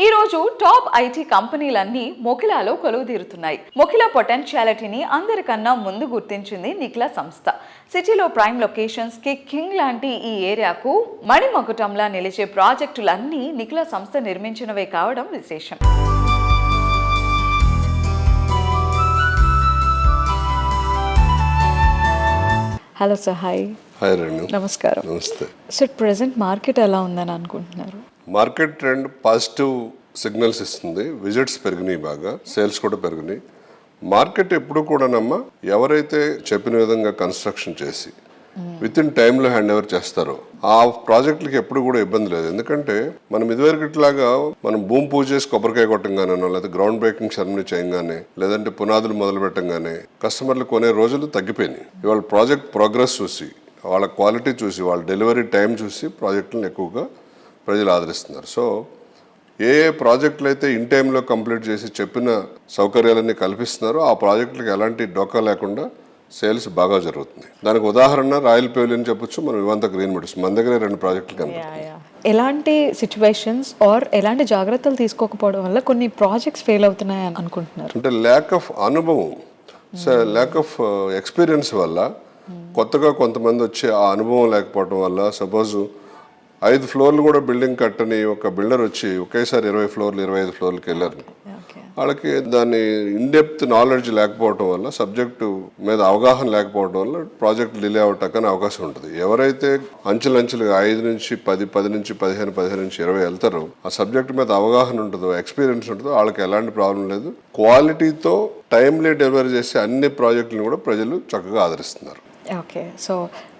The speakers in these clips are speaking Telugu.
ఈ రోజు టాప్ ఐటీ కంపెనీలన్నీ మొకిలాలో కొలువుదీరుతున్నాయి. మొకిలా పొటెన్షియాలిటీని అందరికన్నా ముందు గుర్తించింది నిక్లా సంస్థ. సిటీలో ప్రైమ్ లొకేషన్స్ కి కింగ్ లాంటి ఈ ఏరియాకు మణిమకుటంలా నిలిచే ప్రాజెక్టులన్నీ నిక్లా సంస్థ నిర్మించినవే కావడం విశేషం. Hello sir, hi. Hi Renu. నమస్కారం. నమస్తే సార్, ప్రెసెంట్ మార్కెట్ ఎలా ఉందని అనుకుంటున్నారు? మార్కెట్ ట్రెండ్ పాజిటివ్ సిగ్నల్స్ ఇస్తుంది. విజిట్స్ పెరిగినాయి, బాగా సేల్స్ కూడా పెరిగినాయి. మార్కెట్ ఎప్పుడు కూడానమ్మా ఎవరైతే చెప్పిన విధంగా కన్స్ట్రక్షన్ చేసి విత్ ఇన్ టైంలో హ్యాండ్ ఓవర్ చేస్తారో ఆ ప్రాజెక్టులకి ఎప్పుడు కూడా ఇబ్బంది లేదు. ఎందుకంటే మనం ఇదివరకట్లాగా మనం భూమి పూజ చేసి కొబ్బరికాయ కొట్టంగానో లేదా గ్రౌండ్ బ్రేకింగ్ సెరమనీ చేయగానే లేదంటే పునాదులు మొదలు పెట్టంగానే కస్టమర్లు కొనే రోజులు తగ్గిపోయినాయి. ఇవాళ ప్రాజెక్ట్ ప్రోగ్రెస్ చూసి, వాళ్ళ క్వాలిటీ చూసి, వాళ్ళ డెలివరీ టైం చూసి ప్రాజెక్టులను ఎక్కువగా ప్రజలు ఆదరిస్తున్నారు. సో ఏ ప్రాజెక్టులు అయితే ఇన్ టైంలో కంప్లీట్ చేసి చెప్పిన సౌకర్యాలన్నీ కల్పిస్తున్నారో ఆ ప్రాజెక్టులకు ఎలాంటి డోకా లేకుండా సేల్స్ బాగా జరుగుతుంది. దానికి ఉదాహరణ రాయల్ పెవిలియన్ చెప్పొచ్చు, మనం ఇవంతా గ్రీన్ మెడల్స్ మన దగ్గర 2 ప్రాజెక్టులు కనిపిస్తున్నాయి. ఎలాంటి సిచ్యువేషన్స్ ఆర్ ఎలాంటి జాగ్రత్తలు తీసుకోకపోవడం వల్ల కొన్ని ప్రాజెక్ట్స్ ఫెయిల్ అవుతున్నాయి అనుకుంటున్నారు? అంటే ల్యాక్ ఆఫ్ అనుభవం, ల్యాక్ ఆఫ్ ఎక్స్పీరియన్స్ వల్ల, కొత్తగా కొంతమంది వచ్చే ఆ అనుభవం లేకపోవడం వల్ల, సపోజ్ 5 ఫ్లోర్లు కూడా బిల్డింగ్ కట్టని ఒక బిల్డర్ వచ్చి ఒకేసారి 20 ఫ్లోర్లు 25 ఫ్లోర్లకి వెళ్ళారు. వాళ్ళకి దాని ఇన్డెప్త్ నాలెడ్జ్ లేకపోవడం వల్ల, సబ్జెక్టు మీద అవగాహన లేకపోవడం వల్ల ప్రాజెక్ట్ డిలే అవటానికి అవకాశం ఉంటుంది. ఎవరైతే అంచెలంచెలుగా 5 నుంచి 10, 10 నుంచి 15, 15 నుంచి 20 వెళ్తారో, ఆ సబ్జెక్ట్ మీద అవగాహన ఉంటుందో, ఎక్స్పీరియన్స్ ఉంటుందో, వాళ్ళకి ఎలాంటి ప్రాబ్లం లేదు. క్వాలిటీతో టైమ్లీ డెలివరీ చేసే అన్ని ప్రాజెక్టులను కూడా ప్రజలు చక్కగా ఆదరిస్తున్నారు. Okay, so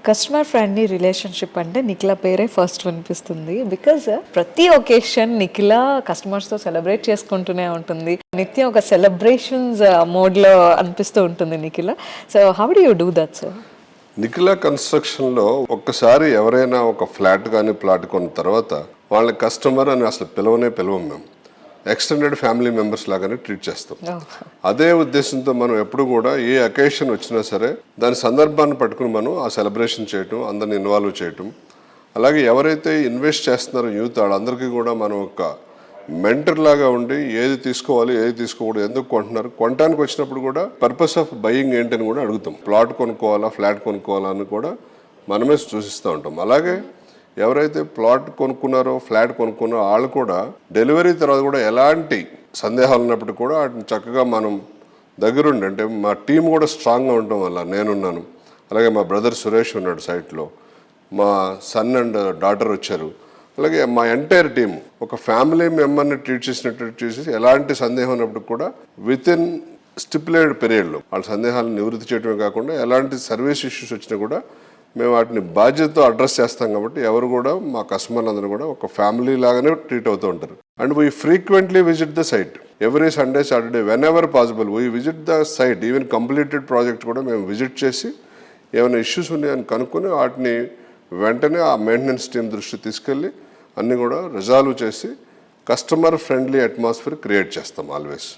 customer friendly relationship అంటే నిఖిలా పేరే ఫస్ట్ వినిపిస్తుంది. బికాజ్ ప్రతి ఒకేషన్ నిఖిలా కస్టమర్స్తో సెలబ్రేట్ చేసుకుంటూనే ఉంటుంది. నిత్యం ఒక సెలబ్రేషన్స్ మోడ్లో అనిపిస్తూ ఉంటుంది Nikhila. So how do you do that sir? Nikhila కన్స్ట్రక్షన్లో ఒక్కసారి ఎవరైనా ఒక ఫ్లాట్ కానీ ప్లాట్ కొన్న తర్వాత వాళ్ళని కస్టమర్ అని అసలు పిలవం మేము. ఎక్స్టెండెడ్ ఫ్యామిలీ మెంబర్స్ లాగానే ట్రీట్ చేస్తాం. అదే ఉద్దేశంతో మనం ఎప్పుడు కూడా ఏ అకేషన్ వచ్చినా సరే దాని సందర్భాన్ని పట్టుకుని మనం ఆ సెలబ్రేషన్ చేయటం, అందరిని ఇన్వాల్వ్ చేయటం. అలాగే ఎవరైతే ఇన్వెస్ట్ చేస్తున్నారో యూత్, వాళ్ళందరికీ కూడా మనం ఒక మెంటర్ లాగా ఉండి ఏది తీసుకోవాలి, ఏది తీసుకోకూడదు, ఎందుకు కొంటున్నారు, కొనడానికి వచ్చినప్పుడు కూడా పర్పస్ ఆఫ్ బయింగ్ ఏంటని కూడా అడుగుతాం. ప్లాట్ కొనుక్కోవాలా, ఫ్లాట్ కొనుక్కోవాలా అని కూడా మనమే సూచిస్తూ ఉంటాం. అలాగే ఎవరైతే ప్లాట్ కొనుక్కున్నారో, ఫ్లాట్ కొనుక్కున్నారో వాళ్ళు కూడా డెలివరీ తర్వాత కూడా ఎలాంటి సందేహాలు ఉన్నప్పుడు కూడా వాటిని చక్కగా మనం దగ్గరుండి, అంటే మా టీం కూడా స్ట్రాంగ్గా ఉండటం వల్ల నేనున్నాను, అలాగే మా బ్రదర్ సురేష్ ఉన్నాడు సైట్లో, మా సన్ అండ్ డాటర్ వచ్చారు, అలాగే మా ఎంటైర్ టీం ఒక ఫ్యామిలీ మెంబర్ని ట్రీట్ చేసినట్టు చూసి ఎలాంటి సందేహం ఉన్నప్పుడు కూడా విత్ ఇన్ స్టిపులేటెడ్ పీరియడ్లో వాళ్ళ సందేహాలను నివృత్తి చేయడమే కాకుండా ఎలాంటి సర్వీస్ ఇష్యూస్ వచ్చినా కూడా మేము వాటిని బాధ్యతతో అడ్రస్ చేస్తాం. కాబట్టి ఎవరు కూడా మా కస్టమర్లు అందరూ కూడా ఒక ఫ్యామిలీ లాగానే ట్రీట్ అవుతూ ఉంటారు. And we frequently visit the site every Sunday, Saturday, whenever possible we visit the site. Even completed project కూడా మేము విజిట్ చేసి ఏమైనా ఇష్యూస్ ఉన్నాయని కనుక్కొని వాటిని వెంటనే ఆ మెయింటెనెన్స్ టీం దృష్టి తీసుకెళ్ళి అన్నీ కూడా రిజాల్వ్ చేసి కస్టమర్ ఫ్రెండ్లీ అట్మాస్ఫియర్ క్రియేట్ చేస్తాం ఆల్వేస్.